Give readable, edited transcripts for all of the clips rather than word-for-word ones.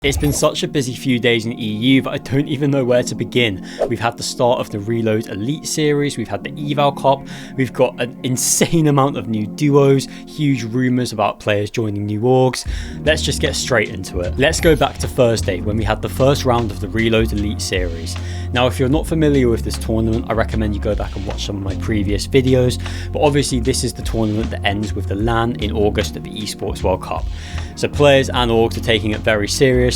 It's been such a busy few days in EU that I don't even know where to begin. We've had the start of the Reload Elite series, we've had the Eval Cup, we've got an insane amount of new duos, huge rumours about players joining new orgs. Let's just get straight into it. Let's go back to Thursday when we had the first round of the Reload Elite series. Now if you're not familiar with this tournament, I recommend you go back and watch some of my previous videos, but obviously this is the tournament that ends with the LAN in August at the Esports World Cup. So players and orgs are taking it very seriously,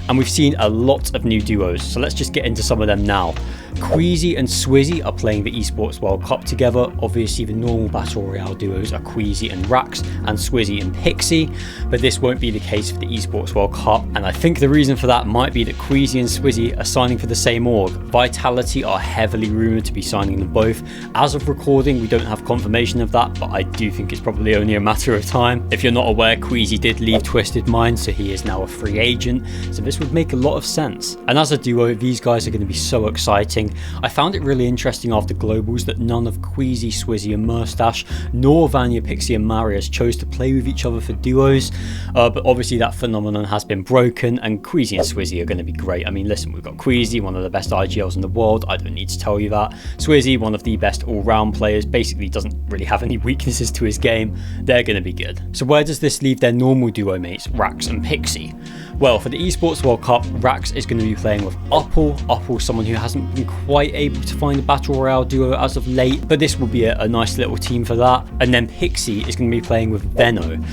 and we've seen a lot of new duos, so let's just get into some of them now. Queasy and Swizzy are playing the Esports World Cup together. Obviously the normal Battle Royale duos are Queasy and Rax and Swizzy and Pixie, but this won't be the case for the Esports World Cup, and I think the reason for that might be that Queasy and Swizzy are signing for the same org. Vitality are heavily rumoured to be signing them both. As of recording, we don't have confirmation of that, but I do think it's probably only a matter of time. If you're not aware, Queasy did leave Twisted Minds, so he is now a free agent, so this would make a lot of sense. And as a duo, these guys are going to be so exciting. I found it really interesting after Globals that none of Queasy, Swizzy and Murstache, nor Vanya, Pixie and Marius chose to play with each other for duos, but obviously that phenomenon has been broken, and Queasy and Swizzy are going to be great. I mean, listen, we've got Queasy, one of the best IGLs in the world, I don't need to tell you that. Swizzy, one of the best all-round players, basically doesn't really have any weaknesses to his game. They're going to be good. So where does this leave their normal duo mates, Rax and Pixie? Well, for the Esports World Cup, Rax is going to be playing with Uppal, someone who hasn't been quite able to find a Battle Royale duo as of late, but this will be a nice little team for that. And then Pixie is going to be playing with Veno.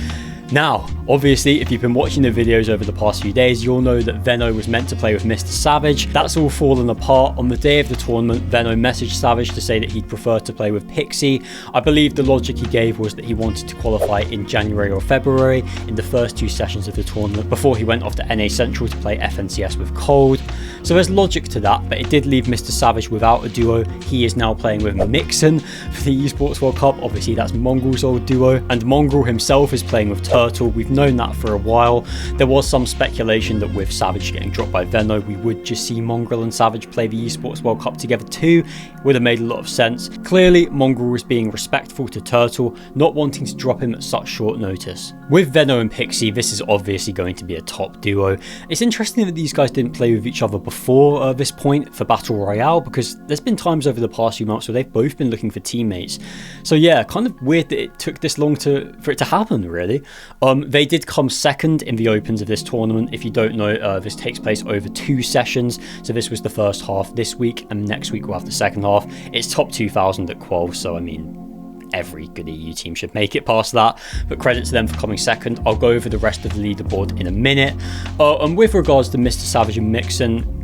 Now, obviously, if you've been watching the videos over the past few days, you'll know that Veno was meant to play with MrSavage. That's all fallen apart. On the day of the tournament, Veno messaged Savage to say that he'd prefer to play with Pixie. I believe the logic he gave was that he wanted to qualify in January or February in the first two sessions of the tournament before he went off to NA Central to play FNCS with Cold. So there's logic to that, but it did leave MrSavage without a duo. He is now playing with Mixon for the Esports World Cup. Obviously, that's Mongraal's old duo, and Mongraal himself is playing with Turtle. We've known that for a while. There was some speculation that with Savage getting dropped by Veno, we would just see Mongraal and Savage play the Esports World Cup together too. Would have made a lot of sense. Clearly, Mongraal was being respectful to Turtle, not wanting to drop him at such short notice. With Veno and Pixie, this is obviously going to be a top duo. It's interesting that these guys didn't play with each other before this point for Battle Royale, because there's been times over the past few months where they've both been looking for teammates. So yeah, kind of weird that it took this long for it to happen, really. They did come second in the opens of this tournament. If you don't know, this takes place over 2 sessions. So this was the first half this week, and next week we'll have the second half. It's top 2,000 at Qual, so I mean, every good EU team should make it past that, but credit to them for coming second. I'll go over the rest of the leaderboard in a minute. And with regards to MrSavage and Mixon,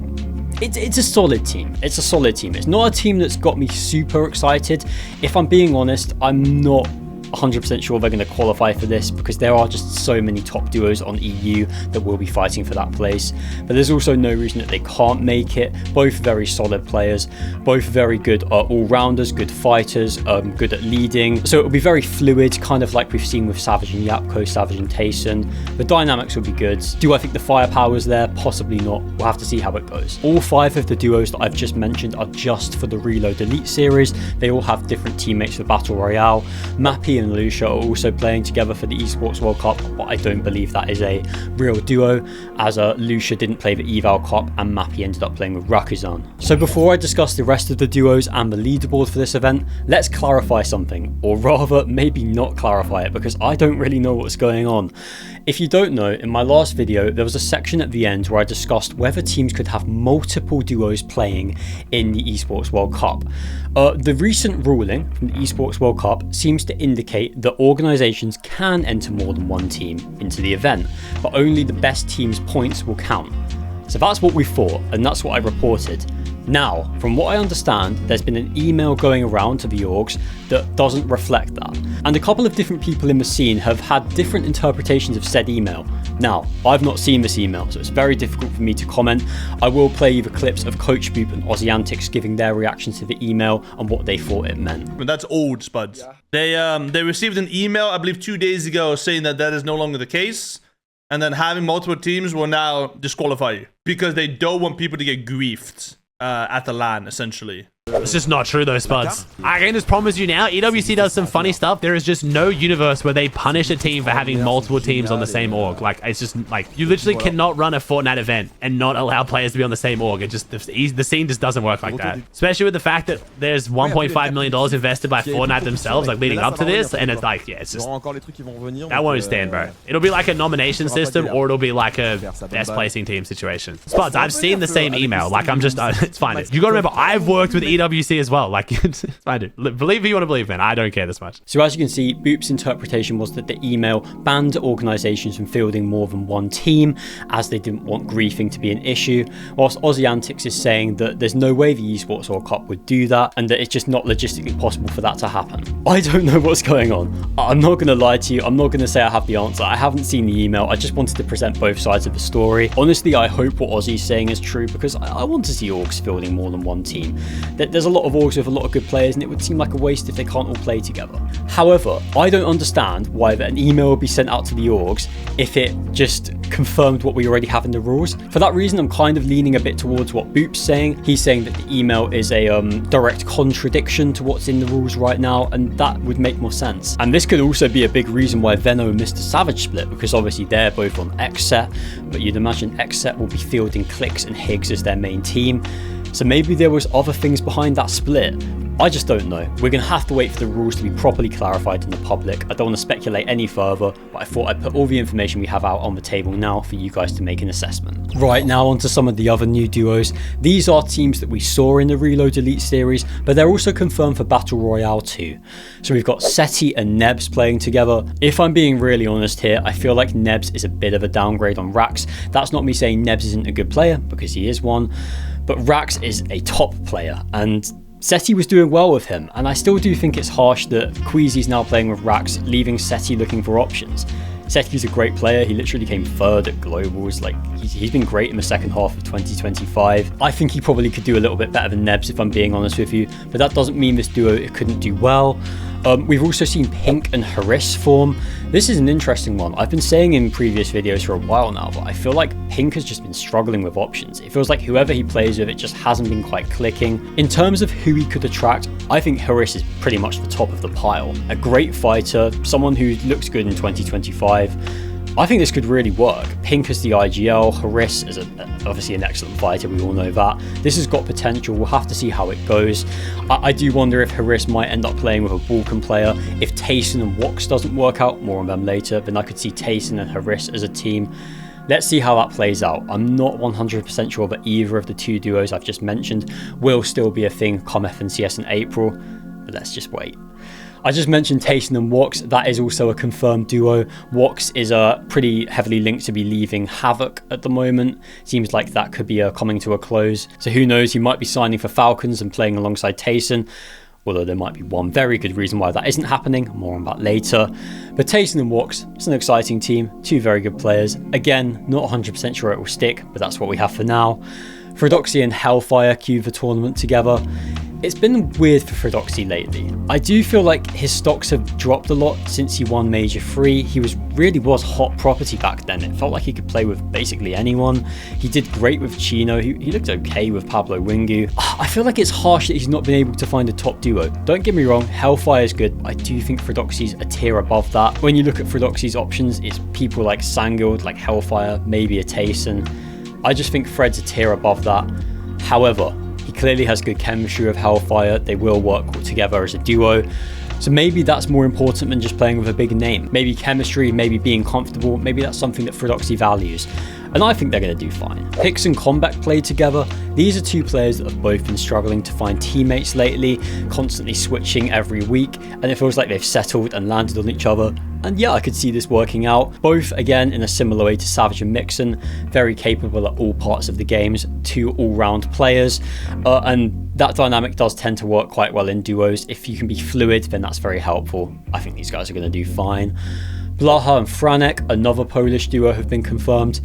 it's a solid team. It's a solid team. It's not a team that's got me super excited. If I'm being honest, I'm not 100% sure they're going to qualify for this, because there are just so many top duos on EU that will be fighting for that place. But there's also no reason that they can't make it. Both very solid players, both very good all-rounders, good fighters, good at leading. So it'll be very fluid, kind of like we've seen with Savage and Yapko, Savage and Tayson. The dynamics will be good. Do I think the firepower's there? Possibly not. We'll have to see how it goes. All 5 of the duos that I've just mentioned are just for the Reload Elite series. They all have different teammates for Battle Royale. Mappy and Lucia are also playing together for the Esports World Cup, but I don't believe that is a real duo, as Lucia didn't play the Eval Cup and Mappy ended up playing with Rakuzan. So before I discuss the rest of the duos and the leaderboard for this event, let's clarify something, or rather maybe not clarify it, because I don't really know what's going on. If you don't know, in my last video there was a section at the end where I discussed whether teams could have multiple duos playing in the Esports World Cup. The recent ruling from the Esports World Cup seems to indicate that organisations can enter more than one team into the event, but only the best team's points will count. So that's what we thought, and that's what I reported. Now, from what I understand, there's been an email going around to the orgs that doesn't reflect that. And a couple of different people in the scene have had different interpretations of said email. Now, I've not seen this email, so it's very difficult for me to comment. I will play you the clips of Coach Boop and Aussie Antics giving their reactions to the email and what they thought it meant. But that's old, Spuds. Yeah. They received an email, I believe 2 days ago, saying that that is no longer the case. And then having multiple teams will now disqualify you, because they don't want people to get griefed at the LAN, essentially. It's just not true though, Spuds. I can just promise you now, EWC does some funny stuff. There is just no universe where they punish a team for having multiple teams on the same org. Like, it's just like, you literally cannot run a Fortnite event and not allow players to be on the same org. It just, the scene just doesn't work like that. Especially with the fact that there's $1.5 million invested by Fortnite themselves, like leading up to this. And it's like, yeah, it's just, that won't stand, bro. It'll be like a nomination system, or it'll be like a best placing team situation. Spuds, I've seen the same email. Like, I'm just, it's fine. You gotta remember, I've worked with EWC as well. Like, it's fine. Believe who you want to believe, man. I don't care this much. So as you can see, Boop's interpretation was that the email banned organisations from fielding more than one team, as they didn't want griefing to be an issue, whilst Aussie Antics is saying that there's no way the Esports World Cup would do that, and that it's just not logistically possible for that to happen. I don't know what's going on. I'm not going to lie to you. I'm not going to say I have the answer. I haven't seen the email. I just wanted to present both sides of the story. Honestly, I hope what Aussie's saying is true, because I want to see orgs fielding more than one team. There's a lot of orgs with a lot of good players, and it would seem like a waste if they can't all play together. However, I don't understand why an email would be sent out to the orgs if it just confirmed what we already have in the rules. For that reason, I'm kind of leaning a bit towards what Boop's saying. He's saying that the email is a direct contradiction to what's in the rules right now, and that would make more sense. And this could also be a big reason why Veno and MrSavage split, because obviously they're both on Xset, but you'd imagine Xset will be fielding Clicks and Higgs as their main team. So maybe there was other things behind that split. I just don't know. We're going to have to wait for the rules to be properly clarified to the public. I don't want to speculate any further, but I thought I'd put all the information we have out on the table now for you guys to make an assessment. Right, now onto some of the other new duos. These are teams that we saw in the Reload Elite series, but they're also confirmed for Battle Royale 2. So we've got Setty and Nebs playing together. If I'm being really honest here, I feel like Nebs is a bit of a downgrade on Rax. That's not me saying Nebs isn't a good player, because he is one, but Rax is a top player, and Setty was doing well with him, and I still do think it's harsh that Queasy's now playing with Rax, leaving Setty looking for options. Setty's a great player. He literally came third at Globals. Like, he's been great in the second half of 2025. I think he probably could do a little bit better than Nebs, if I'm being honest with you, but that doesn't mean this duo it couldn't do well. We've also seen Pink and Haris form. This is an interesting one. I've been saying in previous videos for a while now, but I feel like Pink has just been struggling with options. It feels like whoever he plays with, it just hasn't been quite clicking. In terms of who he could attract, I think Haris is pretty much the top of the pile. A great fighter, someone who looks good in 2025. I think this could really work. Pink as the IGL, Haris is obviously an excellent fighter, we all know that. This has got potential, we'll have to see how it goes. I do wonder if Haris might end up playing with a Balkan player. If Tayson and Wox doesn't work out, more on them later, then I could see Tayson and Haris as a team. Let's see how that plays out. I'm not 100% sure that either of the two duos I've just mentioned will still be a thing come FNCS in April, but let's just wait. I just mentioned Tayson and Wox. That is also a confirmed duo. Wox is pretty heavily linked to be leaving Havoc at the moment. Seems like that could be coming to a close. So who knows, he might be signing for Falcons and playing alongside Tayson. Although there might be one very good reason why that isn't happening. More on that later. But Tayson and Wox, it's an exciting team. Two very good players. Again, not 100% sure it will stick, but that's what we have for now. Fridoxy and Hellfire queued the tournament together. It's been weird for Fridoxy lately. I do feel like his stocks have dropped a lot since he won Major 3. He really was hot property back then. It felt like he could play with basically anyone. He did great with Chino. He looked okay with Pablo Wingu. I feel like it's harsh that he's not been able to find a top duo. Don't get me wrong, Hellfire is good, but I do think Fridoxy's a tier above that. When you look at Fridoxy's options, it's people like Sanguild, like Hellfire, maybe a Tayson. I just think Fred's a tier above that. However, he clearly has good chemistry with Hellfire. They will work together as a duo. So maybe that's more important than just playing with a big name. Maybe chemistry, maybe being comfortable, maybe that's something that Fridoxy values. And I think they're going to do fine. Pix and Combat played together. These are two players that have both been struggling to find teammates lately, constantly switching every week, and it feels like they've settled and landed on each other. And yeah, I could see this working out. Both, again, in a similar way to Savage and Mixon, very capable at all parts of the games, two all-round players, and that dynamic does tend to work quite well in duos. If you can be fluid, then that's very helpful. I think these guys are going to do fine. Blaha and Franek, another Polish duo, have been confirmed.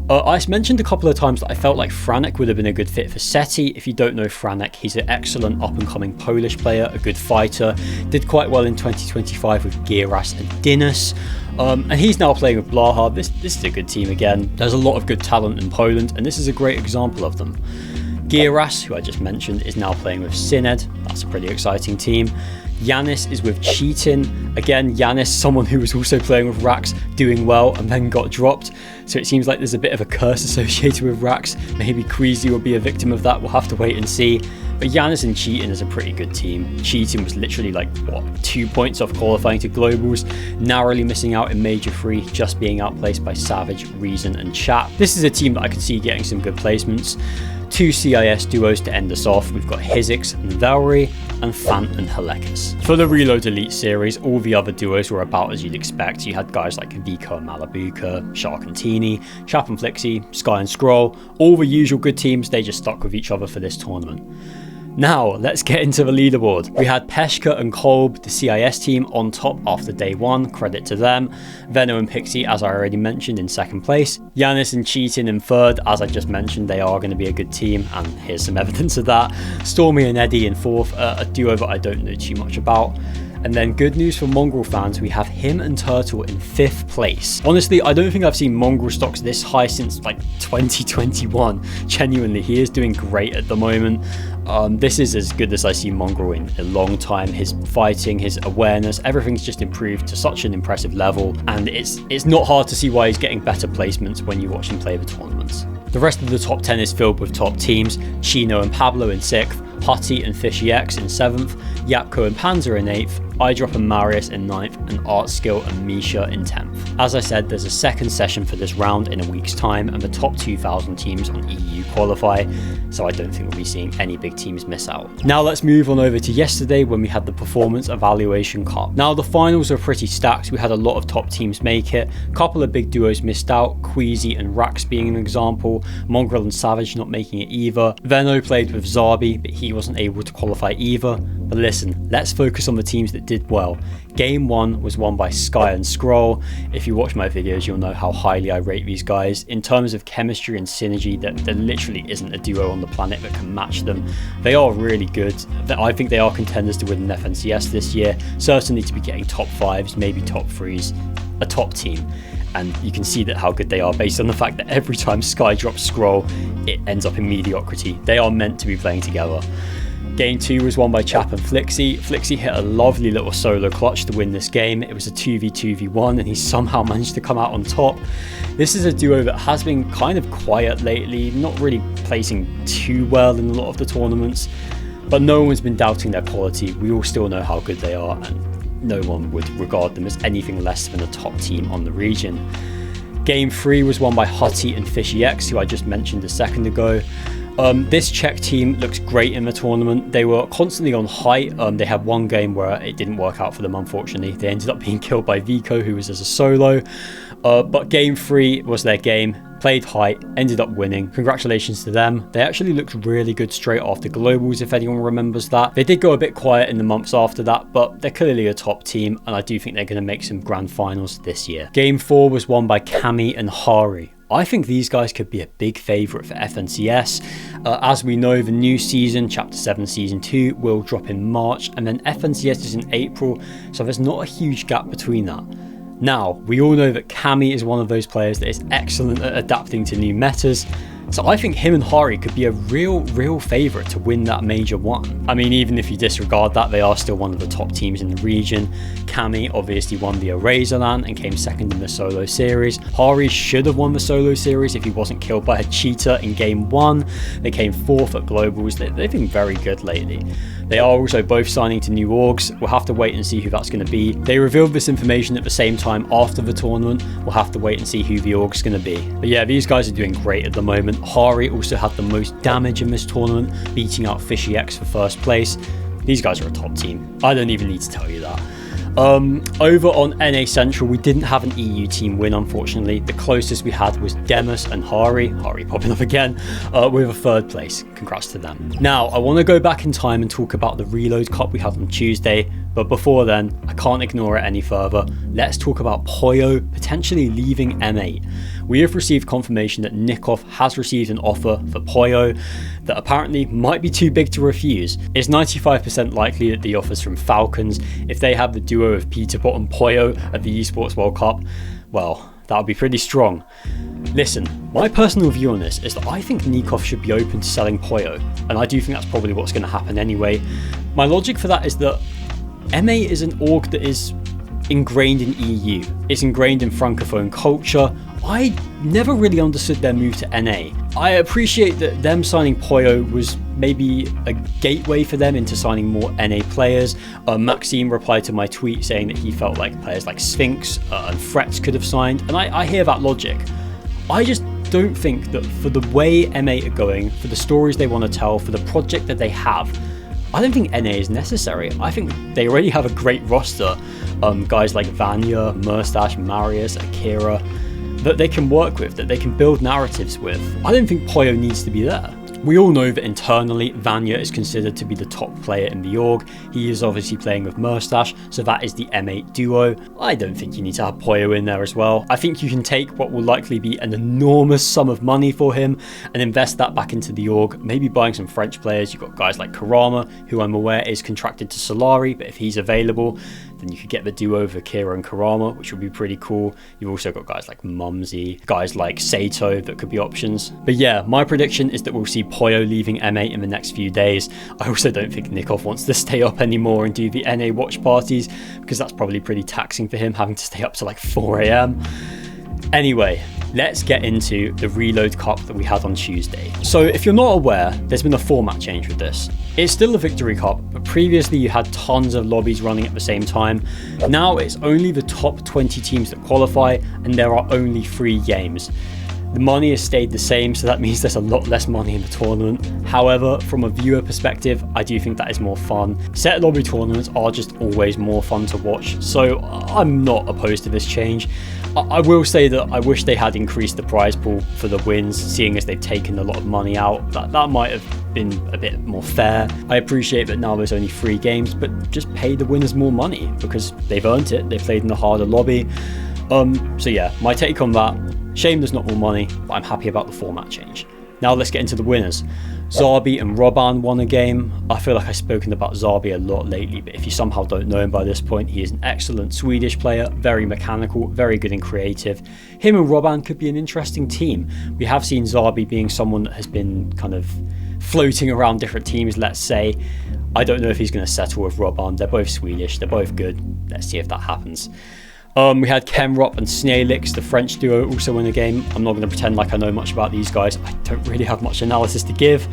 I mentioned a couple of times that I felt like Franek would have been a good fit for Setty. If you don't know Franek, he's an excellent up-and-coming Polish player, a good fighter, did quite well in 2025 with Giras and Dinas, and he's now playing with Blaha. This is a good team again. There's a lot of good talent in Poland, and this is a great example of them. Giras, who I just mentioned, is now playing with Syned. That's a pretty exciting team. Yanis is with Cheatin. Again, Yanis, someone who was also playing with Rax, doing well and then got dropped. So it seems like there's a bit of a curse associated with Rax. Maybe Queasy will be a victim of that. We'll have to wait and see. But Yanis and Cheatin is a pretty good team. Cheatin was literally like, 2 points off qualifying to Globals, narrowly missing out in Major 3, just being outplaced by Savage, Reason and Chat. This is a team that I could see getting some good placements. 2 CIS duos to end us off. We've got Hizix and Valry, and Fant and Helekus. For the Reload Elite series, all the other duos were about as you'd expect. You had guys like Vico and Malabuka, Shark and Teeny, Chap and Flixie, Sky and Scroll, all the usual good teams. They just stuck with each other for this tournament. Now, let's get into the leaderboard. We had Peshka and Kolb, the CIS team, on top after day 1, credit to them. Veno and Pixie, as I already mentioned, in 2nd place. Yanis and Cheatin in 3rd, as I just mentioned, they are going to be a good team, and here's some evidence of that. Stormy and Eddie in 4th, a duo that I don't know too much about. And then good news for Mongraal fans, we have him and Turtle in 5th place. Honestly, I don't think I've seen Mongraal stocks this high since like 2021. Genuinely, he is doing great at the moment. This is as good as I see Mongraal in a long time. His fighting, his awareness, everything's just improved to such an impressive level. And it's not hard to see why he's getting better placements when you watch him play the tournaments. The rest of the top 10 is filled with top teams. Chino and Pablo in 6th, Hutty and Fishy X in 7th, Yapko and Panzer in 8th, iDrop and Marius in 9th, and Artskill and Misha in 10th. As I said, there's a second session for this round in a week's time, and the top 2,000 teams on EU qualify, so I don't think we'll be seeing any big teams miss out. Now let's move on over to yesterday when we had the Performance Evaluation Cup. Now the finals are pretty stacked. We had a lot of top teams make it. A couple of big duos missed out, Queasy and Rax being an example, Mongraal and Savage not making it either. Veno played with Zarbi, but he wasn't able to qualify either. But listen, let's focus on the teams that did well. Game 1 was won by Sky and Scroll. If you watch my videos, you'll know how highly I rate these guys. In terms of chemistry and synergy, there literally isn't a duo on the planet that can match them. They are really good. I think they are contenders to win an FNCS this year. Certainly to be getting top 5s, maybe top 3s, a top team. And you can see that how good they are based on the fact that every time Sky drops Scroll, it ends up in mediocrity. They are meant to be playing together. Game 2 was won by Chap and Flixie. Flixie hit a lovely little solo clutch to win this game. It was a 2v2v1 and he somehow managed to come out on top. This is a duo that has been kind of quiet lately, not really placing too well in a lot of the tournaments, but no one's been doubting their quality. We all still know how good they are and no one would regard them as anything less than a top team on the region. Game 3 was won by Hutty and Fishy X, who I just mentioned a second ago. This Czech team looks great in the tournament. They were constantly on height. They had one game where it didn't work out for them, unfortunately. They ended up being killed by Vico, who was as a solo. But game 3 was their game. Played height, ended up winning. Congratulations to them. They actually looked really good straight after Globals, if anyone remembers that. They did go a bit quiet in the months after that, but they're clearly a top team, and I do think they're going to make some grand finals this year. Game 4 was won by Cami and Hari. I think these guys could be a big favourite for FNCS. As we know, the new season, Chapter 7 Season 2, will drop in March, and then FNCS is in April, so there's not a huge gap between that. Now, we all know that Cami is one of those players that is excellent at adapting to new metas, so I think him and Hari could be a real favourite to win that Major 1. I mean, even if you disregard that, they are still one of the top teams in the region. Cami obviously won the Eraserland and came second in the solo series. Hari should have won the solo series if he wasn't killed by a cheater in game 1. They came 4th at Globals. They've been very good lately. They are also both signing to new orgs. We'll have to wait and see who that's going to be. They revealed this information at the same time after the tournament. We'll have to wait and see who the org's going to be. But yeah, these guys are doing great at the moment. Hari also had the most damage in this tournament, beating out Fishy X for first place. These guys are a top team. I don't even need to tell you that. Over on NA Central, we didn't have an EU team win, unfortunately. The closest we had was Demus and Hari popping up again, with a 3rd place. Congrats to them. Now, I want to go back in time and talk about the Reload Cup we had on Tuesday, but before then, I can't ignore it any further. Let's talk about Pollo potentially leaving M8. We have received confirmation that Nikov has received an offer for Pollo that apparently might be too big to refuse. It's 95% likely that the offer's from Falcons. If they have the duo of Peterbot and Pollo at the Esports World Cup, well, that would be pretty strong. Listen, My personal view on this is that I think Nikov should be open to selling Pollo, and I do think that's probably what's going to happen anyway. My logic for that is that MA is an org that is ingrained in EU. It's ingrained in Francophone culture. I never really understood their move to NA. I appreciate that them signing Pollo was maybe a gateway for them into signing more NA players. Maxime replied to my tweet saying that he felt like players like Sphinx and Frets could have signed, and I hear that logic. I just don't think that for the way MA are going, for the stories they want to tell, for the project that they have, I don't think NA is necessary. I think they already have a great roster. Guys like Vanya, MrSavage, Marius, Akira, that they can work with, that they can build narratives with. I don't think Pollo needs to be there. We all know that internally, Vanya is considered to be the top player in the org. He is obviously playing with MrSavage, so that is the M8 duo. I don't think you need to have Pollo in there as well. I think you can take what will likely be an enormous sum of money for him and invest that back into the org, maybe buying some French players. You've got guys like Karama, who I'm aware is contracted to Solari, but if he's available, then you could get the duo of Akira and Karama, which would be pretty cool. You've also got guys like Mumsy, guys like Sato that could be options. But yeah, my prediction is that we'll see Pollo leaving M8 in the next few days. I also don't think Nikov wants to stay up anymore and do the NA watch parties, because that's probably pretty taxing for him, having to stay up to like 4 AM. Anyway, let's get into the Reload Cup that we had on Tuesday. So if you're not aware, there's been a format change with this. It's still a Victory Cup, but previously you had tons of lobbies running at the same time. Now it's only the top 20 teams that qualify, and there are only 3 games. The money has stayed the same, so that means there's a lot less money in the tournament. However, from a viewer perspective, I do think that is more fun. Set lobby tournaments are just always more fun to watch, so I'm not opposed to this change. I will say that I wish they had increased the prize pool for the wins, seeing as they've taken a lot of money out. That might have been a bit more fair. I appreciate that now there's only 3 games, but just pay the winners more money, because they've earned it. They've played in the harder lobby. So yeah, my take on that. Shame there's not more money, but I'm happy about the format change. Now let's get into the winners. Zarbi and Roban won a game. I feel like I've spoken about Zarbi a lot lately, but if you somehow don't know him by this point, he is an excellent Swedish player, very mechanical, very good and creative. Him and Roban could be an interesting team. We have seen Zarbi being someone that has been kind of floating around different teams, let's say. I don't know if he's going to settle with Roban. They're both Swedish, they're both good. Let's see if that happens. We had Kemrop and Snailix, the French duo, also win a game. I'm not going to pretend like I know much about these guys. I don't really have much analysis to give.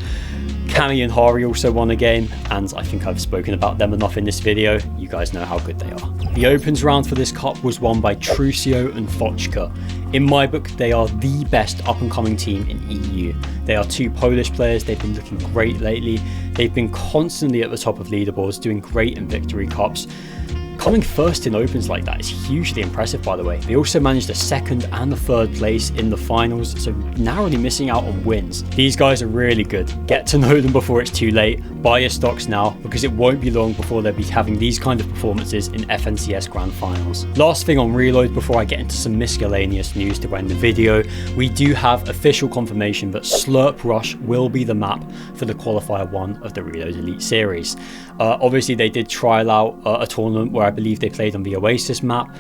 Cami and Hari also won a game, and I think I've spoken about them enough in this video. You guys know how good they are. The opens round for this cup was won by Trucio and Fochka. In my book, they are the best up-and-coming team in EU. They are 2 Polish players. They've been looking great lately. They've been constantly at the top of leaderboards, doing great in Victory Cups. Coming first in opens like that is hugely impressive, by the way. They also managed a 2nd and a 3rd place in the finals, so narrowly missing out on wins. These guys are really good. Get to know them before it's too late. Buy your stocks now, because it won't be long before they'll be having these kind of performances in FNCS Grand Finals. Last thing on Reload before I get into some miscellaneous news to end the video, we do have official confirmation that Slurp Rush will be the map for the Qualifier 1 of the Reload Elite Series. Obviously they did trial out a tournament where I believe they played on the Oasis map.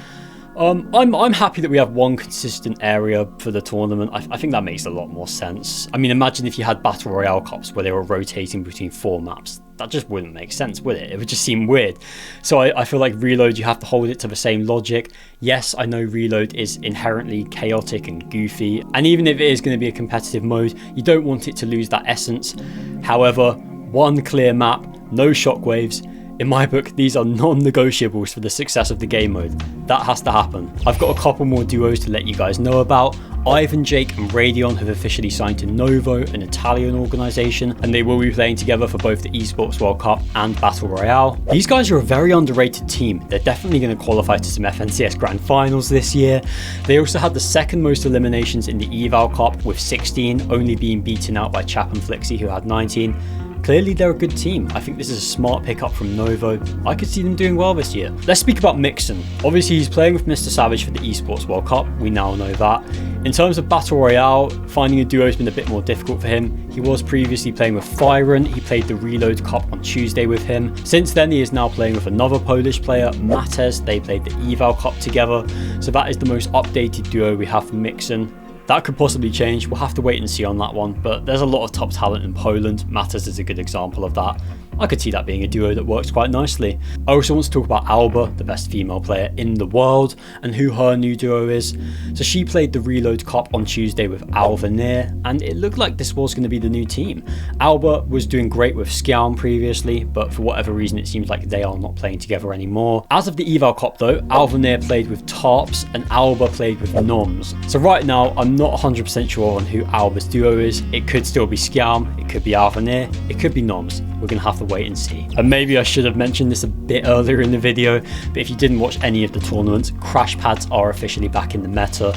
I'm happy that we have one consistent area for the tournament. I think that makes a lot more sense. I mean, imagine if you had Battle Royale Cups where they were rotating between 4 maps. That just wouldn't make sense, would it? It would just seem weird. So I feel like Reload, you have to hold it to the same logic. Yes, I know Reload is inherently chaotic and goofy, and even if it is going to be a competitive mode, you don't want it to lose that essence. However, one clear map, no shockwaves. In my book, these are non-negotiables for the success of the game mode. That has to happen. I've got a couple more duos to let you guys know about. Ivan, Jake and Radion have officially signed to Novo, an Italian organisation, and they will be playing together for both the Esports World Cup and Battle Royale. These guys are a very underrated team. They're definitely going to qualify to some FNCS Grand Finals this year. They also had the 2nd most eliminations in the Eval Cup with 16, only being beaten out by Chap and Flixie, who had 19. Clearly they're a good team. I think this is a smart pickup from Novo. I could see them doing well this year. Let's speak about Mixon. Obviously he's playing with MrSavage for the Esports World Cup. We now know that. In terms of Battle Royale, finding a duo has been a bit more difficult for him. He was previously playing with Fyron. He played the Reload Cup on Tuesday with him. Since then he is now playing with another Polish player, Matez. They played the Eval Cup together. So that is the most updated duo we have for Mixon. That could possibly change, we'll have to wait and see on that one, but there's a lot of top talent in Poland. Matters is a good example of that. I could see that being a duo that works quite nicely. I also want to talk about Alba, the best female player in the world, and who her new duo is. So she played the Reload Cup on Tuesday with Alvanir, and it looked like this was going to be the new team. Alba was doing great with Skjalm previously, but for whatever reason it seems like they are not playing together anymore. As of the Eval Cup though, Alvanir played with Tarps and Alba played with Noms. So right now I'm not 100% sure on who Alba's duo is. It could still be Skjalm, it could be Alvanir, it could be Noms. We're going to have to wait and see. And maybe I should have mentioned this a bit earlier in the video, but if you didn't watch any of the tournaments, crash pads are officially back in the meta.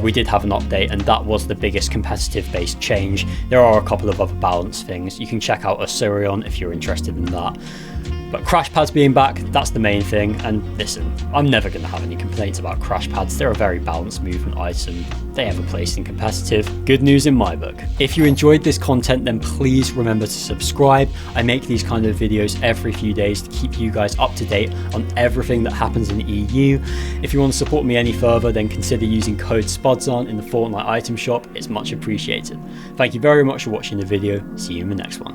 We did have an update and that was the biggest competitive based change. There are a couple of other balance things. You can check out Assyrion if you're interested in that. But crash pads being back, that's the main thing. And listen, I'm never going to have any complaints about crash pads. They're a very balanced movement item. They have a place in competitive. Good news in my book. If you enjoyed this content, then please remember to subscribe. I make these kind of videos every few days to keep you guys up to date on everything that happens in EU. If you want to support me any further, then consider using code SPUDZARN in the Fortnite item shop. It's much appreciated. Thank you very much for watching the video. See you in the next one.